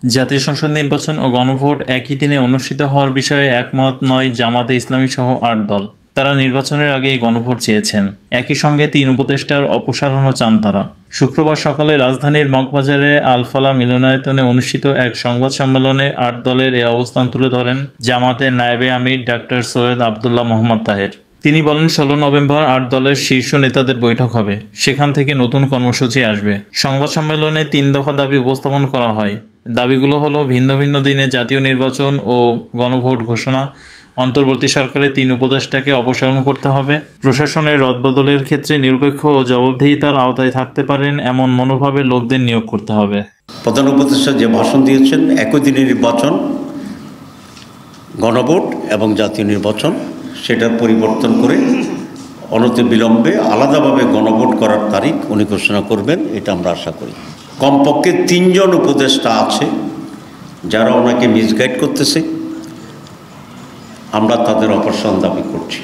জাতীয় সংসদ নির্বাচন ও গণভোট একই দিনে অনুষ্ঠিত হওয়ার বিষয়ে একমত নয় জামাতে ইসলামী সহ ৮ দল। তারা নির্বাচনের আগেই গণভোট চেয়েছেন। একই সঙ্গে ৩ উপদেষ্টার অপসারণও চান তারা। শুক্রবার সকালে রাজধানীর মগবাজারে আল-ফালাহ মিলনায়তনে অনুষ্ঠিত এক সংবাদ সম্মেলনে ৮ দলের এ অবস্থান তুলে ধরেন জামাতের নায়েবে আমির ডাক্তার সৈয়দ আবদুল্লাহ মোহাম্মদ তাহের। তিনি বলেন ১৬ নভেম্বর ৮ দলের শীর্ষ নেতাদের বৈঠক হবে, সেখান থেকে নতুন কর্মসূচি আসবে। সংবাদ সম্মেলনে ৩ দফা দাবি উপস্থাপন করা হয়। দাবিগুলো হলো ভিন্ন ভিন্ন দিনে জাতীয় নির্বাচন ও গণভোট ঘোষণা, অন্তর্বর্তী সরকারের ৩ উপদেষ্টাকে অপসারণ করতে হবে, প্রশাসনের রদবদলের ক্ষেত্রে নিরপেক্ষ ও জবাবদিহিতার আওতায় থাকতে পারেন এমন মনোভাবের লোকদের নিয়োগ করতে হবে। প্রধান উপদেষ্টা যে ভাষণ দিয়েছেন, একই দিনে নির্বাচন, গণভোট এবং জাতীয় নির্বাচন, সেটার পরিবর্তন করে অনতিবিলম্বে আলাদাভাবে গণভোট করার তারিখ উনি ঘোষণা করবেন, এটা আমরা আশা করি। কমপক্ষে ৩ জন উপদেষ্টা আছে যারা ওনাকে মিসগাইড করতেছে, আমরা তাদের অপসারণ দাবি করছি।